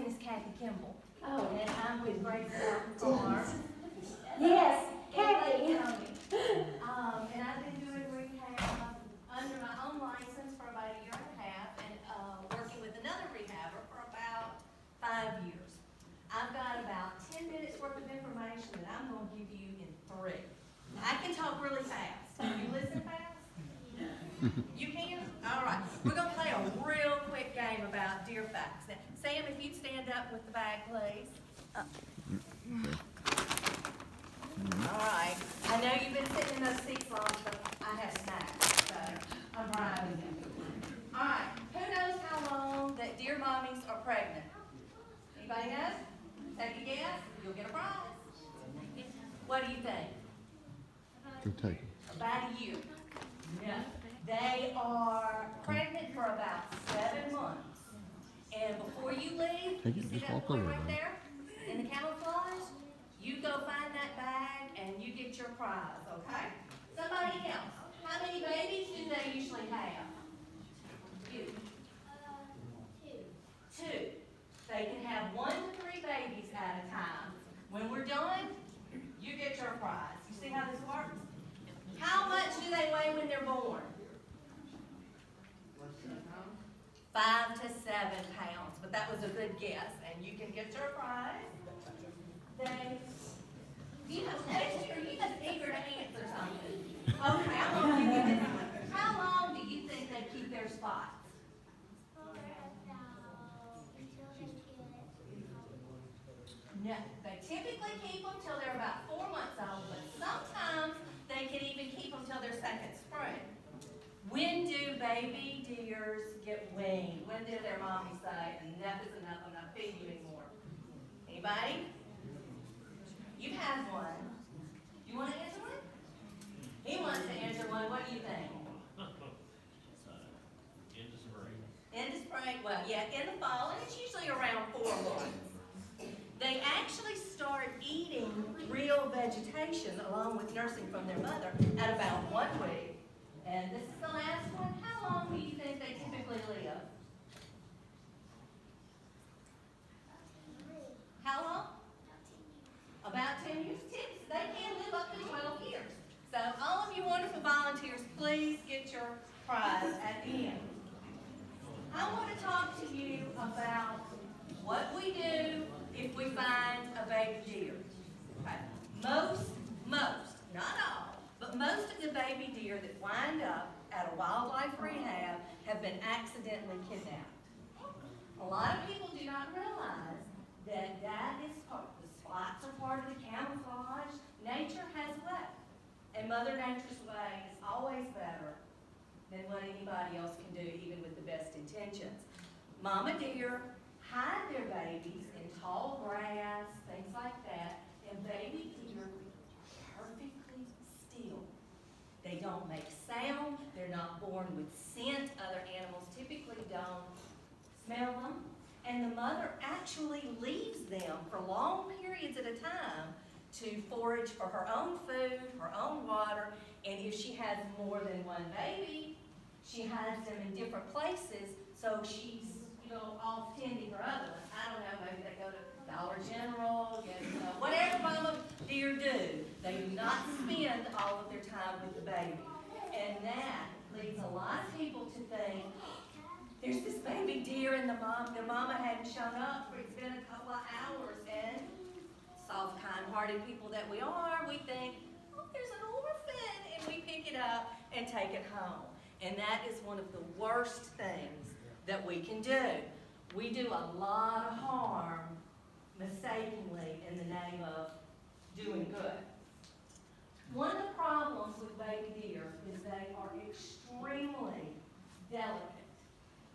name is Kathy Kimball. Oh. And I'm with Great Farm. Yes, In Kathy. Lake County. And I've been doing rehab under my own license for about a year and a half, and working with another rehabber for about 5 years. I've got about 10 minutes worth of information that I'm going to give you in 3. I can talk really fast. Can you listen fast? You can? All right. We're going to play a real quick game about deer facts. Now, Sam, if you'd stand up with the bag, please. All right. I know you've been sitting in those seats long, but I have snacks, so I'm right with you. All right. Who knows how long that deer mommies are pregnant? Anybody know? Take a guess. You'll get a prize. What do you think? Go take it. About a year. No. They are pregnant for about 7 months. And before you leave, Take you it, see just that walk boy over right there. there in the camouflage? You go find that bag and you get your prize, okay? Somebody else. How many babies do they usually have? You. 2. They can have 1 to 3 babies at a time. When we're done, you get your prize. You see how this works? How much do they weigh when they're born? 5 to 7 pounds, but that was a good guess, and you can get your prize. Do you have a question, or are you just eager to answer something? Okay, I'm going to give you this one. How long do you think they keep their spots? No, they typically keep them till they're about 4 months old, but sometimes they can even keep them till their second spring. When do baby deers get weaned? When do their mommy say, enough is enough, I'm not feeding you anymore? Anybody? You have one. You want to answer one? He wants to answer one. What do you think? Into spring. Into spring, well, yeah, in the fall, and it's usually around 4 months. They actually start eating real vegetation along with nursing from their mother at about 1 week. And this is the last one. How long do you think they typically live? How long? About 10 years. They can live up to 12 years. So all of you wonderful volunteers, please get your prize at the end. I want to talk to you about what we do if we find a baby deer. Okay. Most, not all, but most of the baby deer that wind up at a wildlife rehab have been accidentally kidnapped. A lot of people do not realize that that is part, the spots are part of the camouflage. Nature has a way, and Mother Nature's way is always better than what anybody else can do, even with the best intentions. Mama deer hide their babies in tall grass, things like that, and baby deer are perfectly still. They don't make sound, they're not born with scent. Other animals typically don't smell them. And the mother actually leaves them for long periods at a time to forage for her own food, her own water, and if she has more than 1 baby, she hides them in different places, so she's off tending her other ones. I don't know, maybe they go to Dollar General, whatever mama deer do. They do not spend all of their time with the baby. And that leads a lot of people to think, there's this baby deer and the mama hadn't shown up for, it's been a couple of hours, and soft, kind-hearted people that we are, we think, oh, there's an orphan, and we pick it up and take it home. And that is one of the worst things that we can do. We do a lot of harm mistakenly in the name of doing good. One of the problems with baby deer is they are extremely delicate,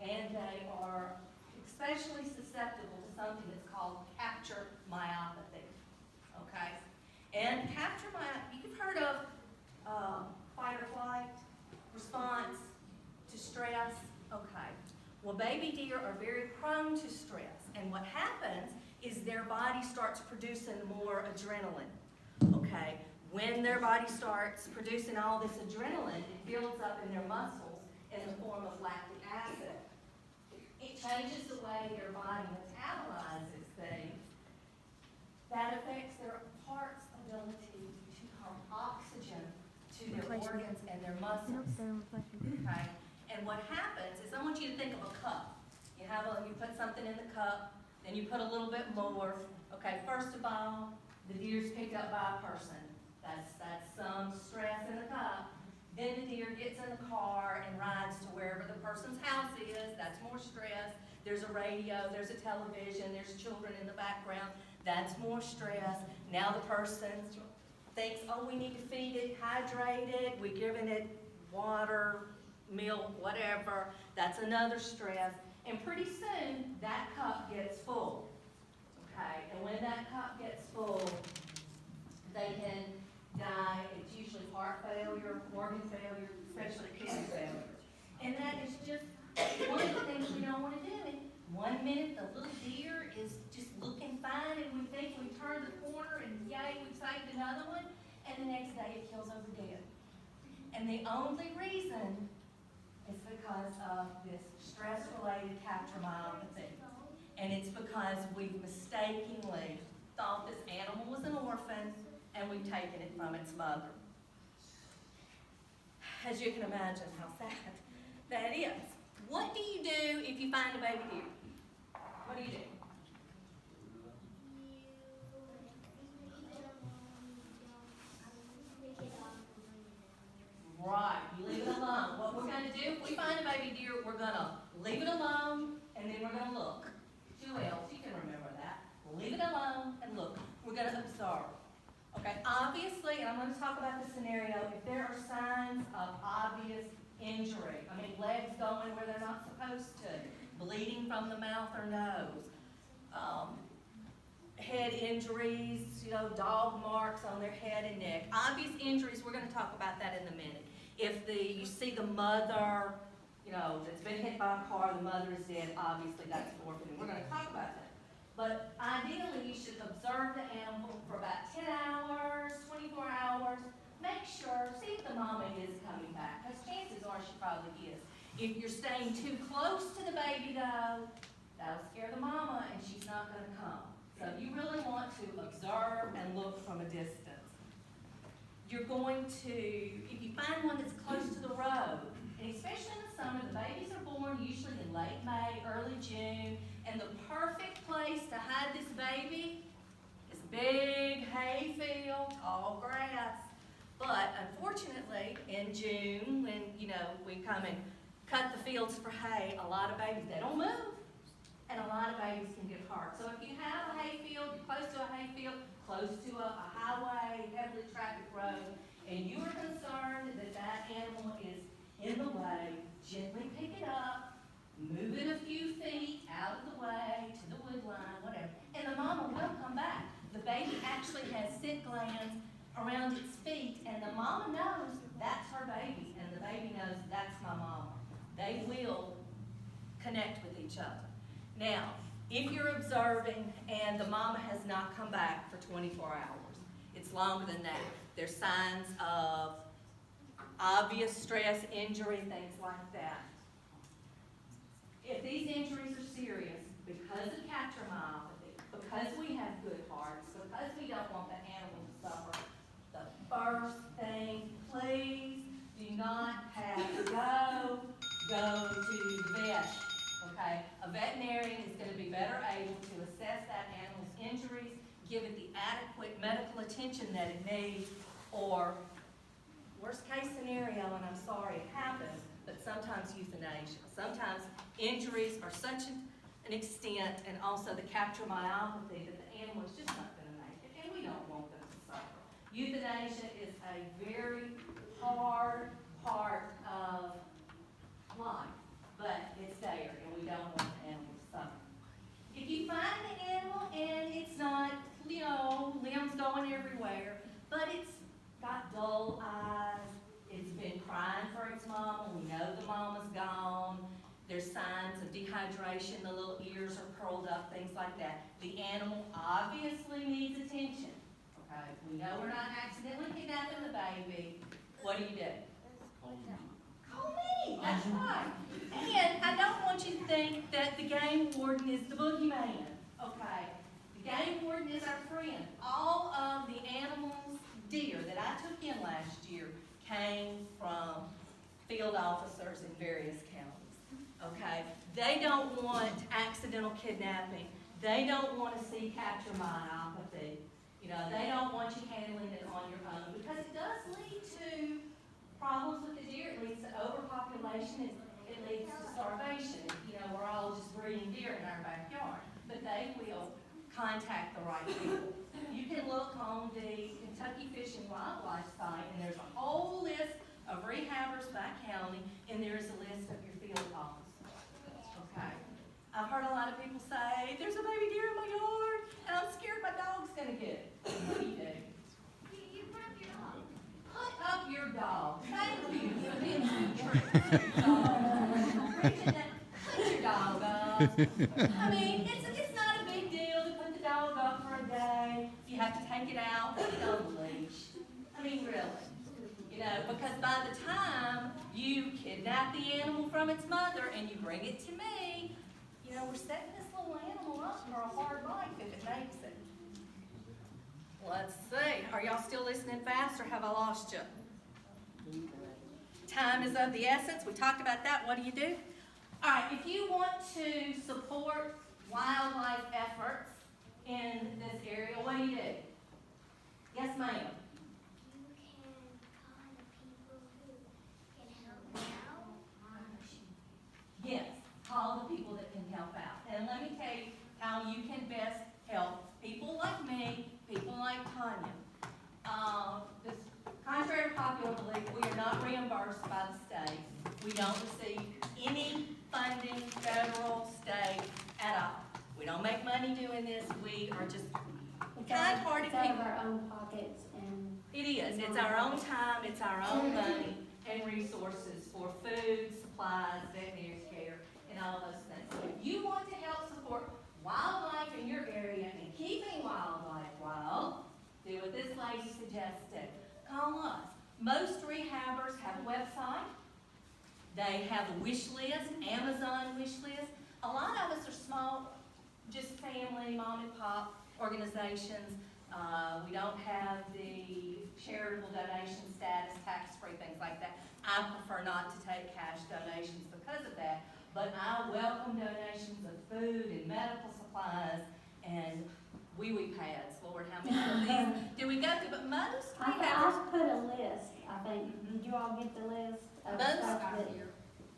and they are especially susceptible to something that's called capture myopathy. Okay? And capture myopathy, you've heard of fight or flight response to stress? Okay. Well, baby deer are very prone to stress, and what happens is their body starts producing more adrenaline. Okay? When their body starts producing all this adrenaline, it builds up in their muscles in the form of lactic acid. It changes the way their body metabolizes things. That affects their heart's ability to pump oxygen to their organs and their muscles. Okay? And what happens is, I want you to think of a cup. You put something in the cup, then you put a little bit more. Okay, first of all, the deer's picked up by a person. That's some stress in the cup. Then the deer gets in the car and rides to wherever the person's house is. That's more stress. There's a radio, there's a television, there's children in the background. That's more stress. Now the person thinks, oh, we need to feed it, hydrate it. We're giving it water, milk, whatever. That's another stress. And pretty soon, that cup gets full. Okay, and when that cup gets full, they can die. It's usually heart failure, organ failure, especially kidney failure. And that is just one of the things we don't want to do. And 1 minute, the little deer is just looking fine, and we think we turned the corner, and yay, we saved another one. And the next day, it kills over dead. And the only reason is because of this stress-related captramyopathy. And it's because we've mistakenly thought this animal was an orphan, and we've taken it from its mother. As you can imagine how sad that is. What do you do if you find a baby deer? What do you do? Right, you leave it alone. What we're going to do, if we find a baby deer, we're going to leave it alone, and then we're going to look. 2 L's, you can remember that. Leave it alone and look. We're going to observe. Okay, obviously, and I'm going to talk about the scenario, if there are signs of obvious injury, I mean, legs going where they're not supposed to, bleeding from the mouth or nose, head injuries, dog marks on their head and neck. Obvious injuries, we're going to talk about that in a minute. If you see the mother, that's been hit by a car, the mother is dead, obviously that's orphan. We're going to talk about that. But ideally, you should observe the animal for about 10 hours, 24 hours. Make sure, see if the mama is coming back, because chances are she probably is. If you're staying too close to the baby, though, that'll scare the mama, and she's not going to come. So you really want to observe and look from a distance. You're going to, if you find one that's close to the road, and especially in the summer, the babies are born usually in late May, early June, and the perfect place to hide this baby is big hay field, tall grass. But unfortunately, in June, when we come and cut the fields for hay, a lot of babies, they don't move. And a lot of babies can get hurt. So if you have a hay field, you're close to a hay field, close to a highway, heavily trafficked road, and you are concerned that that animal is in the way, gently pick it up, move it a few feet out of the way to the wood line, whatever, and the mama will come back. The baby actually has scent glands around its feet, and the mama knows that's her baby, and the baby knows that's my mama. They will connect with each other. Now, if you're observing and the mama has not come back for 24 hours, it's longer than that. There's signs of obvious stress, injury, things like that. If these injuries are serious, because of captramyopathy, because we have good hearts, because we don't want the animal to suffer, the first thing, please do not have to go to the vet. Okay, a veterinarian is going to be better able to assess that animal's injuries, give it the adequate medical attention that it needs, or worst case scenario, and I'm sorry it happens, but sometimes euthanasia. Sometimes injuries are such an extent, and also the captramyopathy, that the animal is just not going to make it, and we don't want them to suffer. Euthanasia is a very hard part of life, but it's there, and we don't want the animal to suffer. If you find the animal and it's not, limbs going everywhere, but it's got dull eyes, it's been crying for its mama, we know the mama's gone, there's signs of dehydration, the little ears are curled up, things like that. The animal obviously needs attention, okay? We know we're not accidentally kidnapping the baby. What do? Call me, that's right. And I don't want you to think that the game warden is the boogeyman, okay? The game warden is our friend. All of the animals, deer that I took in last year came from field officers in various counties, okay? They don't want accidental kidnapping. They don't want to see capture myopathy. You know, they don't want you handling it on your own because it does lead to problems with the deer. It leads to overpopulation. It leads to starvation. You know, we're all just breeding deer in our backyard. But they will contact the right people. You can look on the Kentucky Fish and Wildlife site, and there's a whole list of rehabbers by county, and there is a list of your field officers. Okay. I've heard a lot of people say, there's a baby deer in my yard, and I'm scared my dog's going to get it. What do you do? You put up your dog. Put up your dog. Thank you for being so Put your dog up. I mean, it's not a big deal to put the dog up for a day. You have to take it out, put it on the leash. I mean, really. You know, because by the time you kidnap the animal from its mother and you bring it to me, you know, we're setting this little animal up for a hard life if it makes it. Let's see. Are y'all still listening fast or have I lost you? Time is of the essence. We talked about that. What do you do? All right, if you want to support wildlife efforts in this area, what do you do? Yes, ma'am. You can call the people who can help you out. Yes, call the people that can help out. And let me tell you how you can best help people like me, people like Tanya. This, contrary to popular belief, we are not reimbursed by the state. We don't receive any funding, federal, state, at all. We don't make money doing this. We are just kind-hearted It's out of people. our own pockets and. It is. It's our own time, it's our own money and resources for food, supplies, veterinary care, and all those things. So if you want to help support wildlife in your area and keeping wildlife wild, do what this lady suggested. Call us. Most rehabbers have a website. They have a wish list, Amazon wish list. A lot of us are small, just family, mom and pop organizations. We don't have the charitable donation status, tax-free, things like that. I prefer not to take cash donations because of that, but I welcome donations of food and medical supplies and wee-wee pads. Lord, how many of these do we go through? But most rehabbers, I put a list, I think. Did you all get the list of Most- stuff I've got that? it here.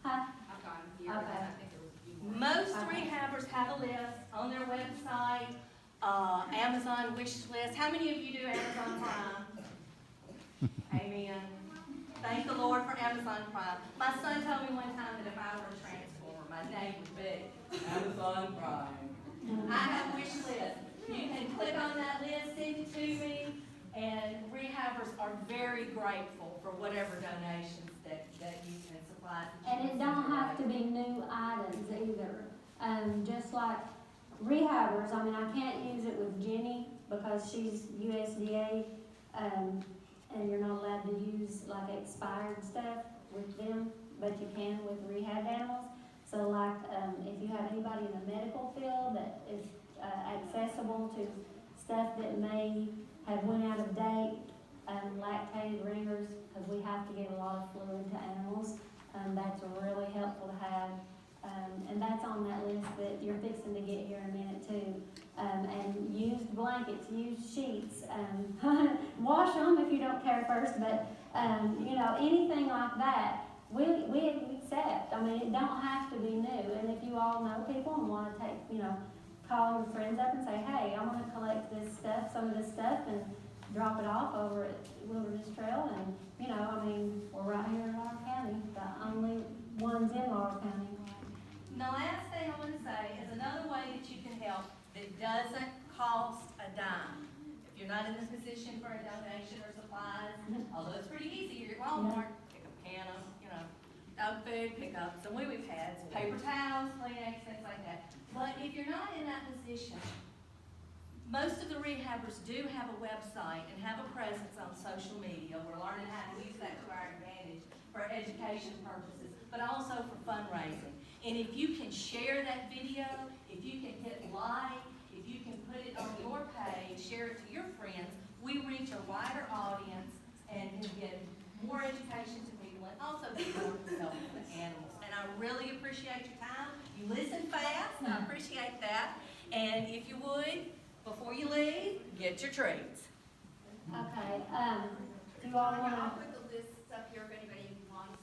Huh? I've got it here, Okay. and I think there was a few more. most Okay. rehabbers have a list on their website, Amazon wish list. How many of you do Amazon Prime? Amen. Thank the Lord for Amazon Prime. My son told me one time that if I were a transformer, my name would be Amazon Prime. I have a wish list. You can click on that list, send it to me, and rehabbers are very grateful for whatever donations that you can supply. And it don't have to be new items either. Just like rehabbers, I mean, I can't use it with Jenny because she's USDA, and you're not allowed to use like expired stuff with them, but you can with rehab animals. So like, if you have anybody in the medical field that is accessible to stuff that may have went out of date, lactated ringers, because we have to give a lot of fluid to animals. That's really helpful to have. And that's on that list that you're fixing to get here in a minute too. And used blankets, used sheets, wash them if you don't care first, but, you know, anything like that, we accept. I mean, it don't have to be new. And if you all know people and want to take, you know, call your friends up and say, hey, I want to collect this stuff, some of this stuff, and drop it off over at Wilderness Trail. And, you know, I mean, we're right here in Laurel County, the only ones in Laurel County. And the last thing I want to say is another way that you can help that doesn't cost a dime. If you're not in this position for a donation or supplies, although it's pretty easy, you're at Walmart, pick up a can of, you know, dog food, pick up some wee-wee pads, paper towels, Kleenex, things like that. But if you're not in that position, most of the rehabbers do have a website and have a presence on social media. We're learning how to use that to our advantage. for education purposes, but also for fundraising. And if you can share that video, if you can hit like, if you can put it on your page, share it to your friends, we reach a wider audience and can get more education to people and also be more helpful to animals. And I really appreciate your time. You listen fast, and I appreciate that. And if you would, before you leave, get your treats. Okay, do you all I'll wanna, put the lists up here if anybody